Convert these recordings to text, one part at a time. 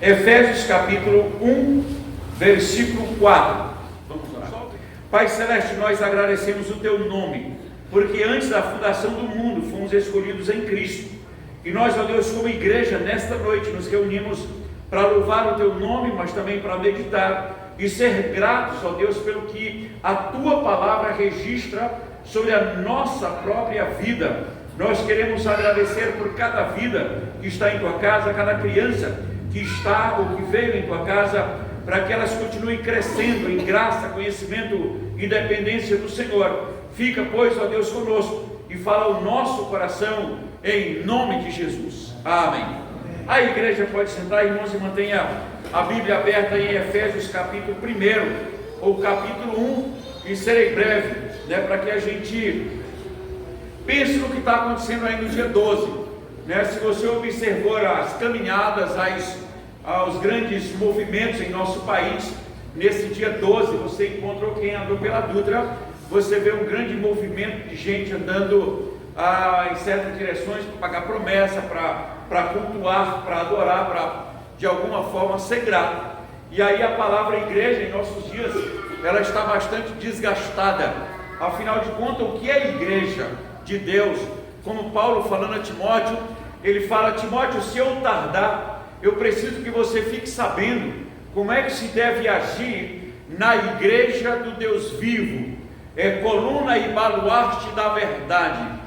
Efésios capítulo 1, versículo 4. Vamos lá. Pai Celeste, nós agradecemos o Teu nome, porque antes da fundação do mundo fomos escolhidos em Cristo. E nós, ó Deus, como igreja, nesta noite nos reunimos para louvar o Teu nome, mas também para meditar e ser gratos, ó Deus, pelo que a Tua palavra registra sobre a nossa própria vida. Nós queremos agradecer por cada vida que está em Tua casa, cada criança que está ou que veio em Tua casa, para que elas continuem crescendo em graça, conhecimento e dependência do Senhor. Fica, pois, ó Deus, conosco e fala o nosso coração em nome de Jesus. Amém. A igreja pode sentar, irmãos, e mantenha a Bíblia aberta em Efésios capítulo 1 ou capítulo 1, e serei breve, para que a gente pense no que está acontecendo aí no dia 12. Se você observou as caminhadas, aos grandes movimentos em nosso país, nesse dia 12, você encontrou quem andou pela Dutra, você vê um grande movimento de gente andando em certas direções para pagar promessa, para cultuar, para adorar, para de alguma forma ser grato. E aí a palavra igreja em nossos dias, ela está bastante desgastada. Afinal de contas, o que é a igreja de Deus? Como Paulo falando a Timóteo, ele fala: Timóteo, se eu tardar, eu preciso que você fique sabendo como é que se deve agir na igreja do Deus vivo, coluna e baluarte da verdade.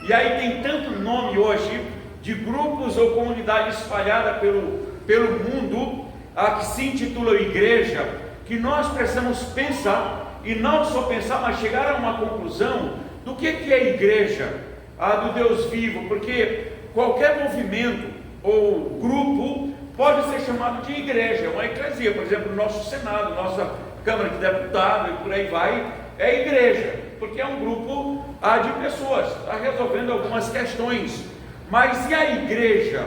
E aí tem tanto nome hoje de grupos ou comunidades espalhadas pelo mundo, que se intitulam igreja, que nós precisamos pensar, e não só pensar, mas chegar a uma conclusão do que é igreja do Deus vivo, porque qualquer movimento ou grupo pode ser chamado de igreja, uma eclesia. Por exemplo, o nosso Senado, nossa Câmara de Deputados e por aí vai, é igreja, porque é um grupo de pessoas, está resolvendo algumas questões. Mas e a igreja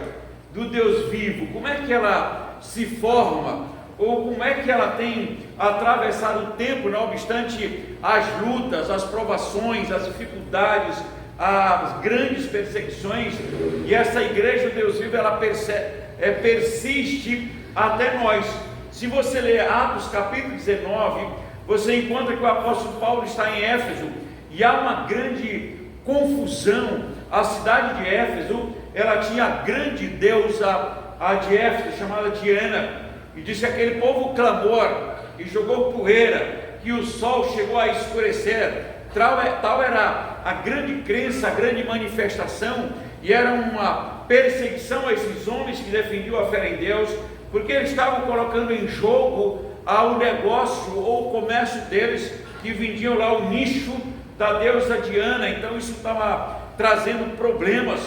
do Deus vivo? Como é que ela se forma? Ou como é que ela tem atravessado o tempo, não obstante as lutas, as provações, as dificuldades, as grandes perseguições? E essa igreja do Deus vivo, ela persiste até nós. Se você ler Atos capítulo 19, você encontra que o apóstolo Paulo está em Éfeso, e há uma grande confusão. A cidade de Éfeso, ela tinha a grande deusa de Éfeso, chamada Diana, e disse que aquele povo clamou e jogou poeira, que o sol chegou a escurecer. Tal era a grande crença, a grande manifestação, e era uma perseguição a esses homens que defendiam a fé em Deus, porque eles estavam colocando em jogo o negócio ou o comércio deles, que vendiam lá o nicho da deusa Diana. Então isso estava trazendo problemas.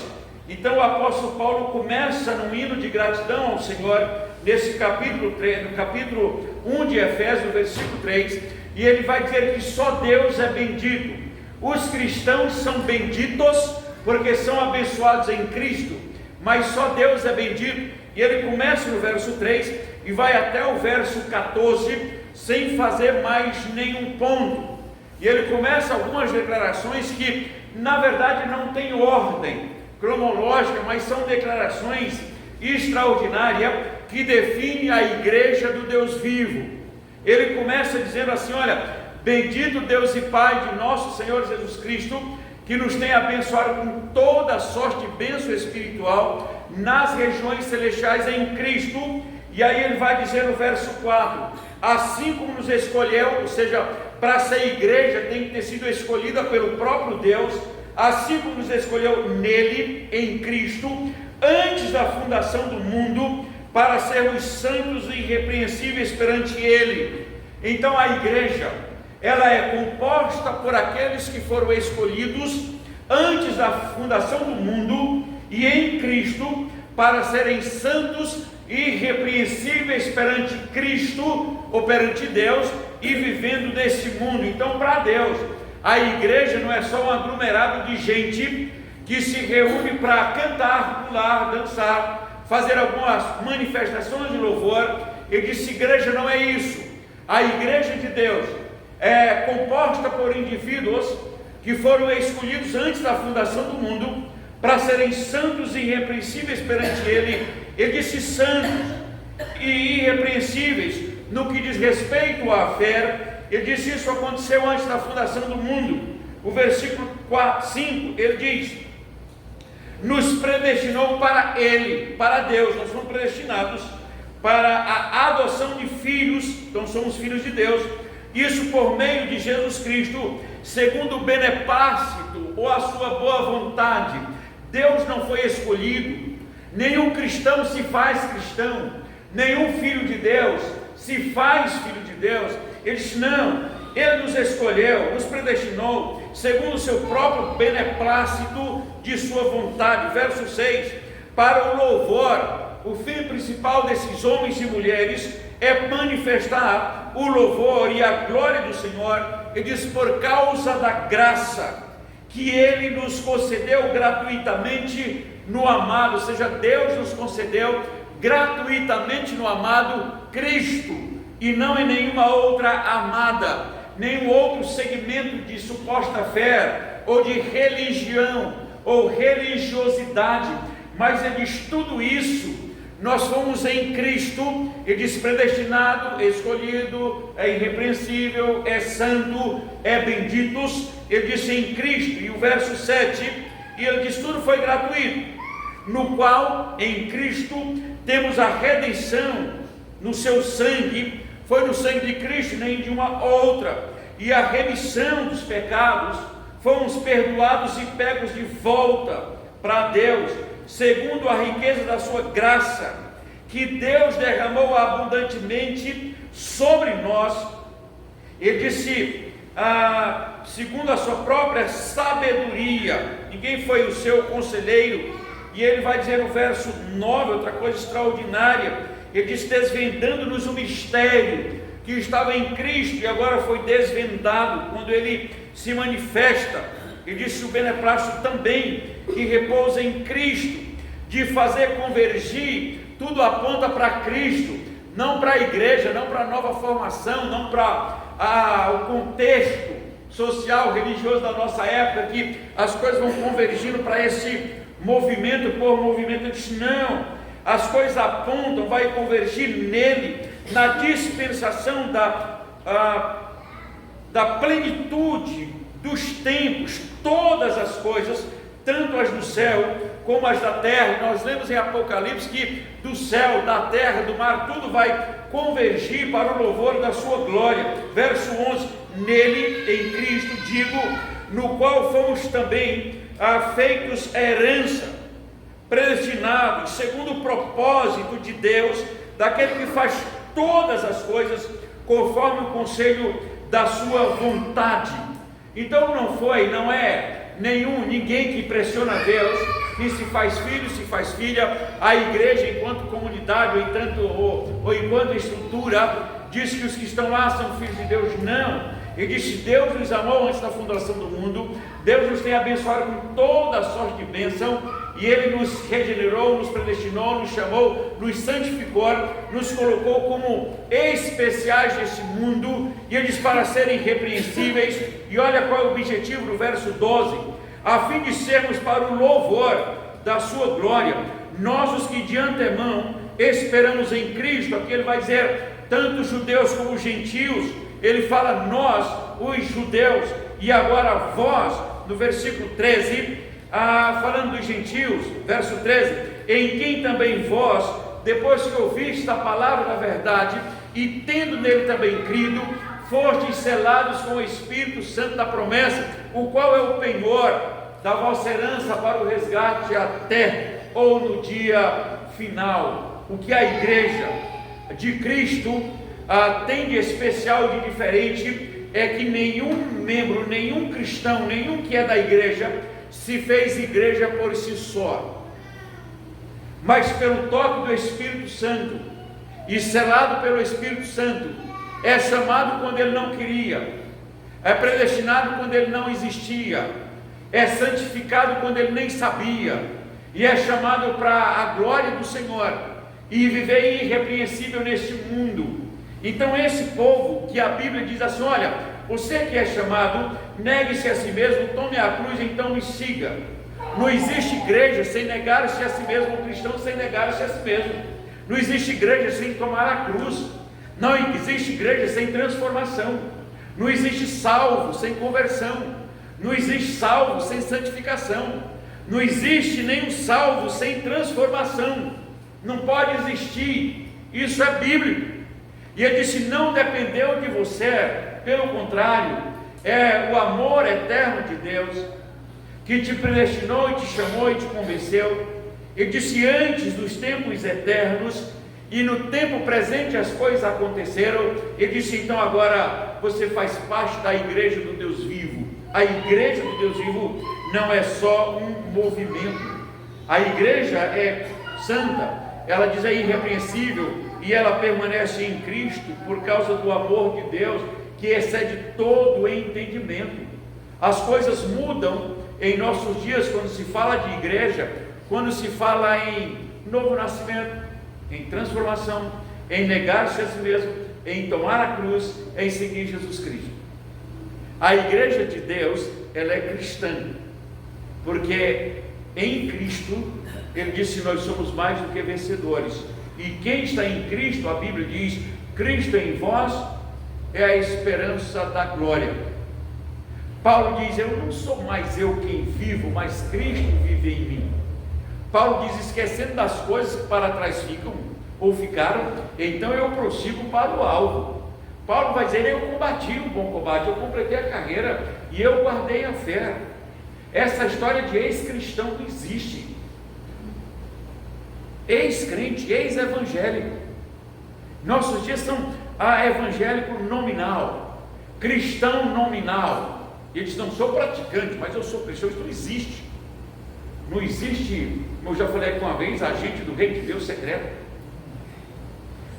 Então o apóstolo Paulo começa num hino de gratidão ao Senhor, nesse capítulo 3, no capítulo 1 de Efésios, versículo 3, e ele vai dizer que só Deus é bendito. Os cristãos são benditos porque são abençoados em Cristo, mas só Deus é bendito. E ele começa no verso 3 e vai até o verso 14, sem fazer mais nenhum ponto. E ele começa algumas declarações que, na verdade, não tem ordem cronológica, mas são declarações extraordinárias que definem a igreja do Deus vivo. Ele começa dizendo assim: olha, bendito Deus e Pai de nosso Senhor Jesus Cristo, que nos tem abençoado com toda sorte de bênção espiritual nas regiões celestiais em Cristo. E aí ele vai dizer no verso 4: assim como nos escolheu, ou seja, para ser igreja tem que ter sido escolhida pelo próprio Deus, assim como nos escolheu nele, em Cristo, antes da fundação do mundo, para sermos santos e irrepreensíveis perante ele. Então a igreja, ela é composta por aqueles que foram escolhidos antes da fundação do mundo e em Cristo, para serem santos e irrepreensíveis perante Cristo ou perante Deus, e vivendo nesse mundo. Então, para Deus, a igreja não é só um aglomerado de gente que se reúne para cantar, pular, dançar, fazer algumas manifestações de louvor. Ele disse: igreja não é isso. A igreja de Deus é composta por indivíduos que foram escolhidos antes da fundação do mundo para serem santos e irrepreensíveis perante Ele. Ele disse santos e irrepreensíveis no que diz respeito à fé. Ele disse isso aconteceu antes da fundação do mundo. O versículo 5, ele diz: nos predestinou para Ele, para Deus. Nós fomos predestinados para a adoção de filhos, então somos filhos de Deus, isso por meio de Jesus Cristo, segundo o beneplácito ou a sua boa vontade. Deus não foi escolhido, nenhum cristão se faz cristão, nenhum filho de Deus se faz filho de Deus. Ele disse, não, Ele nos escolheu, nos predestinou, segundo o seu próprio beneplácito de sua vontade. Verso 6, para o louvor. O fim principal desses homens e mulheres é manifestar o louvor e a glória do Senhor. Ele diz, por causa da graça que Ele nos concedeu gratuitamente no amado, ou seja, Deus nos concedeu gratuitamente no amado Cristo, e não em nenhuma outra amada, nenhum outro segmento de suposta fé, ou de religião, ou religiosidade, mas Ele diz, tudo isso, nós fomos em Cristo. Ele diz, predestinado, escolhido, é irrepreensível, é santo, é benditos. Ele disse em Cristo, e o verso 7, e ele diz, tudo foi gratuito, no qual, em Cristo, temos a redenção no seu sangue. Foi no sangue de Cristo, nem de uma outra, e a remissão dos pecados. Fomos perdoados e pegos de volta para Deus, segundo a riqueza da sua graça, que Deus derramou abundantemente sobre nós. Ele disse, segundo a sua própria sabedoria. Ninguém foi o seu conselheiro. E ele vai dizer no verso 9, outra coisa extraordinária. Ele diz, desvendando-nos o mistério que estava em Cristo e agora foi desvendado quando Ele se manifesta. Ele disse, o beneplácito também que repousa em Cristo, de fazer convergir, tudo aponta para Cristo, não para a igreja, não para a nova formação, não para o contexto social, religioso da nossa época, que as coisas vão convergindo para esse movimento por movimento. Ele disse, não, as coisas apontam, vai convergir nele, na dispensação da plenitude dos tempos, todas as coisas, tanto as do céu como as da terra. E nós lemos em Apocalipse que do céu, da terra, do mar, tudo vai convergir para o louvor da sua glória. Verso 11, nele, em Cristo, digo, no qual fomos também feitos herança, predestinados, segundo o propósito de Deus, daquele que faz todas as coisas conforme o conselho da sua vontade. Então não é ninguém que pressiona Deus, que se faz filho, se faz filha. A igreja, enquanto comunidade, ou enquanto estrutura, diz que os que estão lá são filhos de Deus. Não, ele disse, Deus nos amou antes da fundação do mundo, Deus nos tem abençoado com toda a sorte de bênção, e Ele nos regenerou, nos predestinou, nos chamou, nos santificou, nos colocou como especiais desse mundo, e Ele diz, para serem irrepreensíveis. E olha qual é o objetivo no verso 12, a fim de sermos para o louvor da sua glória, nós os que de antemão esperamos em Cristo. Aqui ele vai dizer, tanto judeus como gentios. Ele fala nós, os judeus, e agora vós, no versículo 13, falando dos gentios, verso 13, em quem também vós, depois que ouvistes a palavra da verdade, e tendo nele também crido, fostes selados com o Espírito Santo da promessa, o qual é o penhor da vossa herança para o resgate até ou no dia final. O que a igreja de Cristo tem de especial, de diferente, é que nenhum membro, nenhum cristão, nenhum que é da igreja, se fez igreja por si só, mas pelo toque do Espírito Santo, e selado pelo Espírito Santo, é chamado quando ele não queria, é predestinado quando ele não existia, é santificado quando ele nem sabia, e é chamado para a glória do Senhor, e viver irrepreensível neste mundo. Então esse povo que a Bíblia diz assim, olha, você que é chamado, negue-se a si mesmo, tome a cruz, então me siga. Não existe igreja sem negar-se a si mesmo, um cristão sem negar-se a si mesmo. Não existe igreja sem tomar a cruz. Não existe igreja sem transformação. Não existe salvo sem conversão. Não existe salvo sem santificação. Não existe nenhum salvo sem transformação. Não pode existir. Isso é bíblico. E ele disse, não dependeu de você, pelo contrário, é o amor eterno de Deus que te predestinou e te chamou e te convenceu. Ele disse, antes dos tempos eternos e no tempo presente as coisas aconteceram. Ele disse, então agora você faz parte da igreja do Deus vivo. A igreja do Deus vivo não é só um movimento. A igreja é santa, ela diz é irrepreensível, e ela permanece em Cristo por causa do amor de Deus que excede todo o entendimento. As coisas mudam em nossos dias quando se fala de igreja, quando se fala em novo nascimento, em transformação, em negar-se a si mesmo, em tomar a cruz, em seguir Jesus Cristo. A igreja de Deus, ela é cristã, porque em Cristo, ele disse, nós somos mais do que vencedores. E quem está em Cristo, a Bíblia diz, Cristo em vós é a esperança da glória. Paulo diz, eu não sou mais eu quem vivo, mas Cristo vive em mim. Paulo diz, esquecendo das coisas que para trás ficam, ou ficaram, então eu prossigo para o alvo. Paulo vai dizer, eu combati um bom combate, eu completei a carreira, e eu guardei a fé. Essa história de ex-cristão não existe. Ex-crente, ex-evangélico. Nossos dias são evangélico nominal, cristão nominal. Eles não sou praticante, mas eu sou cristão. Isso não existe. Não existe, como eu já falei aqui uma vez, agente do reino de Deus secreto.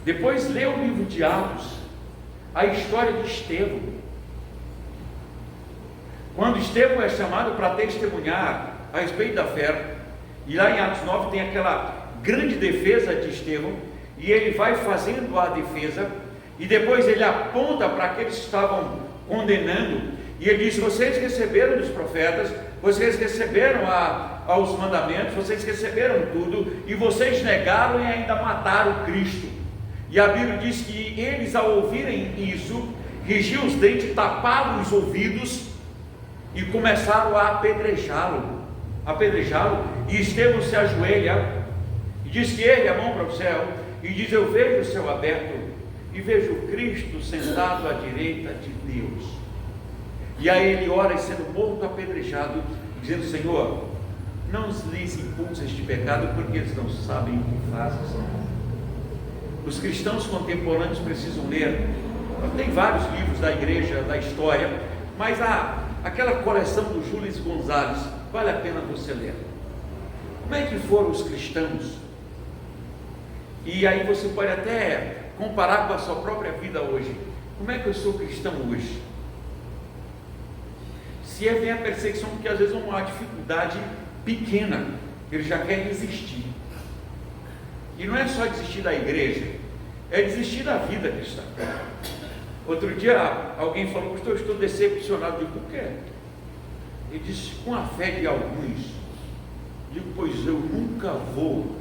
Depois lê o livro de Atos, a história de Estevão. Quando Estevão é chamado para testemunhar a respeito da fé, e lá em Atos 9 tem aquela grande defesa de Estevão, e ele vai fazendo a defesa, e depois ele aponta para aqueles que estavam condenando, e ele diz, vocês receberam dos profetas, vocês receberam os mandamentos, vocês receberam tudo, e vocês negaram e ainda mataram Cristo. E a Bíblia diz que eles, ao ouvirem isso, rigiam os dentes, taparam os ouvidos, e começaram a apedrejá-lo, e Estevão se ajoelha, diz que ele a mão para o céu, e diz, eu vejo o céu aberto, e vejo Cristo sentado à direita de Deus. E aí ele ora, sendo morto apedrejado, dizendo, Senhor, não lhes impulsa este pecado, porque eles não sabem o que fazem. Os cristãos contemporâneos precisam ler, tem vários livros da igreja, da história, mas aquela coleção do Júlio Gonzalez, vale a pena você ler. Como é que foram os cristãos? E aí você pode até comparar com a sua própria vida hoje. Como é que eu sou cristão hoje? Se vem a perseguição, porque às vezes é uma dificuldade pequena, ele já quer desistir. E não é só desistir da igreja, é desistir da vida cristã. Outro dia alguém falou, pastor, eu estou decepcionado. Eu digo, por quê? Ele disse, com a fé de alguns. Eu digo, pois eu nunca vou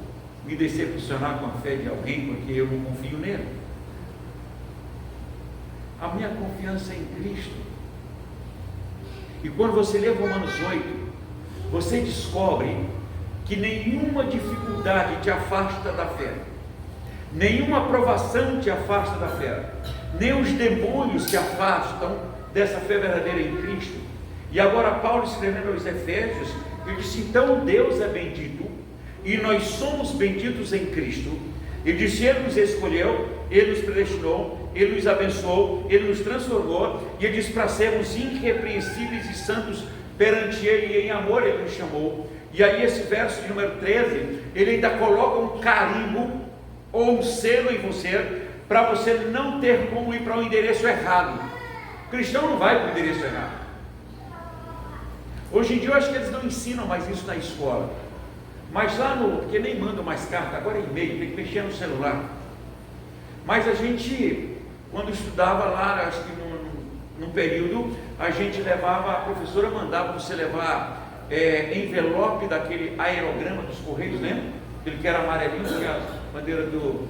me decepcionar com a fé de alguém, porque eu não confio nele. A minha confiança é em Cristo. E quando você lê Romanos 8, você descobre que nenhuma dificuldade te afasta da fé, nenhuma provação te afasta da fé, nem os demônios te afastam dessa fé verdadeira em Cristo. E agora Paulo, escrevendo aos Efésios, ele disse, então Deus é bendito, e nós somos benditos em Cristo. Ele disse, Ele nos escolheu, Ele nos predestinou, Ele nos abençoou, Ele nos transformou, e Ele disse para sermos irrepreensíveis e santos perante Ele, e em amor Ele nos chamou. E aí esse verso de número 13, ele ainda coloca um carimbo, ou um selo em você, para você não ter como ir para o endereço errado. O cristão não vai para o endereço errado. Hoje em dia eu acho que eles não ensinam mais isso na escola, mas lá porque nem mandam mais carta, agora é e-mail, tem que mexer no celular. Mas a gente quando estudava lá, acho que num período, a gente levava, a professora mandava você levar envelope daquele aerograma dos Correios, lembra? Aquele que era amarelinho, tinha a bandeira do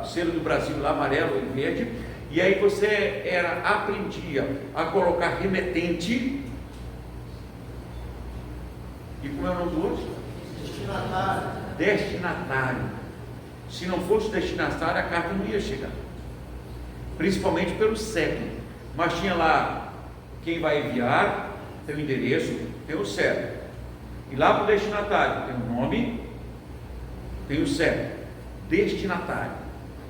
selo do Brasil lá, amarelo e verde, e aí você aprendia a colocar remetente, e como é o nome do outro? Destinatário. Se não fosse destinatário, a carta não ia chegar, principalmente pelo CEP, mas tinha lá quem vai enviar, tem o endereço, tem o CEP, e lá para o destinatário tem o nome, tem o CEP, destinatário,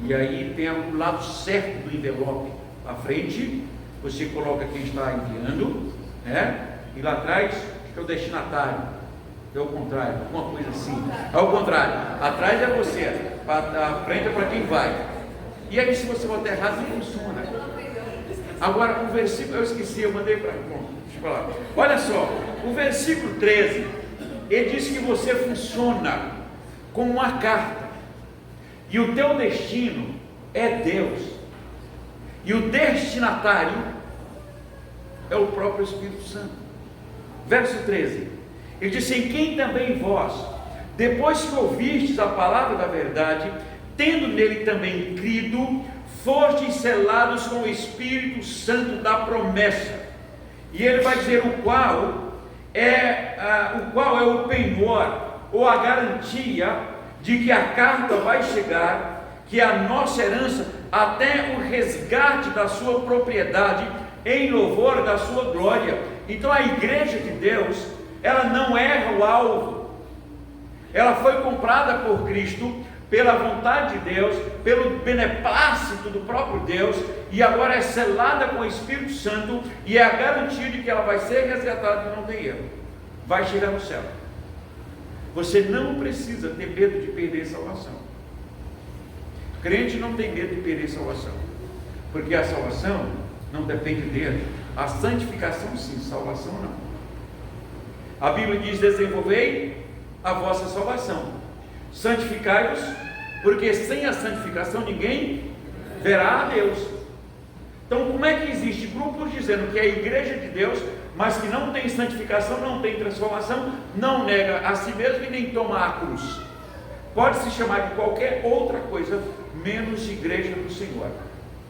e aí tem o lado certo do envelope, à frente você coloca quem está enviando, né? E lá atrás é o destinatário, é o contrário, alguma coisa assim, é o contrário, atrás é você, a frente é para quem vai, e aí se você botar errado não funciona. Agora o versículo, eu esqueci, eu mandei para, bom, deixa eu falar, olha só, o versículo 13, ele diz que você funciona como uma carta, e o teu destino é Deus, e o destinatário é o próprio Espírito Santo. Verso 13, ele diz: em quem também vós, depois que ouvistes a palavra da verdade, tendo nele também crido, fostes selados com o Espírito Santo da promessa. E ele vai dizer o qual é o penhor, ou a garantia de que a carta vai chegar, que é a nossa herança, até o resgate da sua propriedade, em louvor da sua glória. Então a igreja de Deus, ela não erra o alvo, ela foi comprada por Cristo, pela vontade de Deus, pelo beneplácito do próprio Deus, e agora é selada com o Espírito Santo, e é a garantia de que ela vai ser resgatada, e não tem erro, vai chegar no céu. Você não precisa ter medo de perder a salvação. Crente não tem medo de perder a salvação, porque a salvação não depende dele. A santificação sim, salvação não. A Bíblia diz: desenvolvei a vossa salvação, santificai-vos, porque sem a santificação ninguém verá a Deus. Então como é que existe grupos dizendo que é a igreja de Deus, mas que não tem santificação, não tem transformação, não nega a si mesmo e nem toma a cruz? Pode se chamar de qualquer outra coisa, menos igreja do Senhor,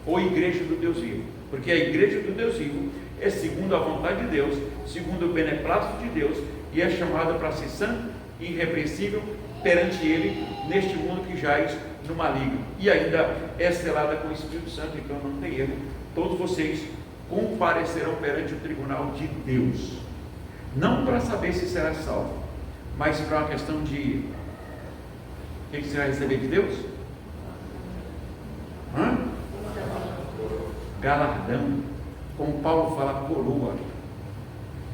ou igreja do Deus vivo, porque a igreja do Deus vivo é segundo a vontade de Deus, segundo o beneplácito de Deus, e é chamada para ser santo e irrepreensível perante Ele, neste mundo que jaz no maligno, e ainda é selada com o Espírito Santo. Então não tem erro, todos vocês comparecerão perante o tribunal de Deus, não para saber se será salvo, mas para uma questão de o que você vai receber de Deus? Galardão, como Paulo fala, coroa,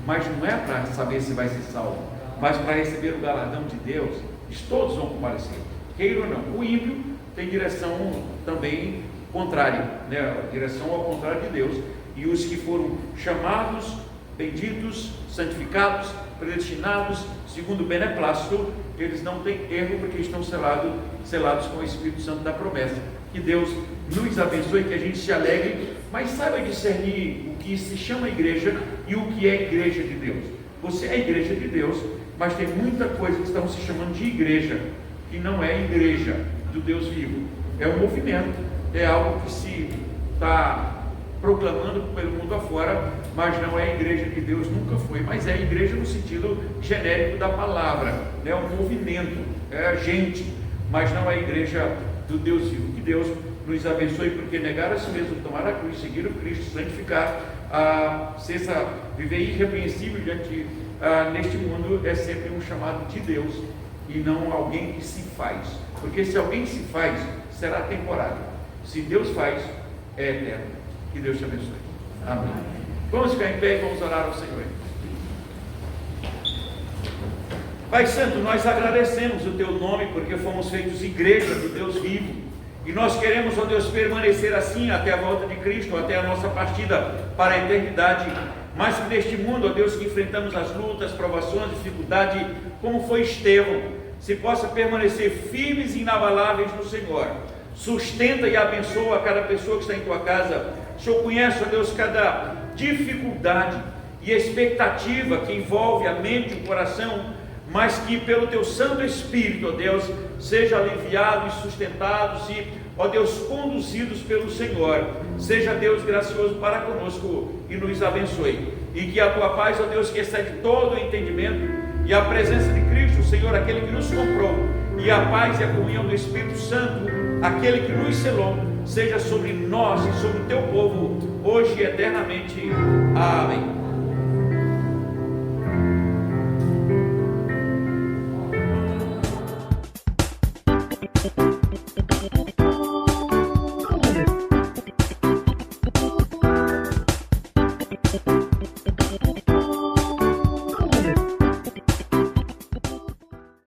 mas não é para saber se vai ser salvo, mas para receber o galardão de Deus. Todos vão comparecer, queira ou não. O ímpio tem direção também contrária, né? Direção ao contrário de Deus, e os que foram chamados, benditos, santificados, predestinados, segundo o beneplácito, eles não têm erro, porque estão selados com o Espírito Santo da promessa. Que Deus nos abençoe, que a gente se alegre, mas saiba discernir o que se chama igreja e o que é igreja de Deus. Você é igreja de Deus, mas tem muita coisa que estão se chamando de igreja, que não é igreja do Deus vivo. É um movimento, é algo que se está proclamando pelo mundo afora, mas não é a igreja de Deus, nunca foi. Mas é a igreja no sentido genérico da palavra, é um movimento, é a gente, mas não é a igreja do Deus vivo. Que Deus nos abençoe, porque negar a si mesmo, tomar a cruz, seguir o Cristo, santificar, viver irrepreensível diante neste mundo, é sempre um chamado de Deus e não alguém que se faz, porque se alguém se faz, será temporário. Se Deus faz, é eterno. Que Deus te abençoe. Amém. Vamos ficar em pé e vamos orar ao Senhor. Pai Santo, nós agradecemos o Teu nome, porque fomos feitos igreja do Deus vivo, e nós queremos, ó Deus, permanecer assim até a volta de Cristo, até a nossa partida para a eternidade. Mas que neste mundo, ó Deus, que enfrentamos as lutas, provações, dificuldade, como foi Estevão, se possa permanecer firmes e inabaláveis no Senhor, Sustenta e abençoa cada pessoa que está em tua casa. O Senhor conhece, ó Deus, cada dificuldade e expectativa que envolve a mente e o coração, mas que pelo teu Santo Espírito, ó Deus, seja aliviados e sustentados e, ó Deus, conduzidos pelo Senhor. Seja Deus gracioso para conosco e nos abençoe. E que a tua paz, ó Deus, que excede todo o entendimento, e a presença de Cristo, Senhor, aquele que nos comprou, e a paz e a comunhão do Espírito Santo, aquele que nos selou, seja sobre nós e sobre o teu povo, hoje e eternamente. Amém.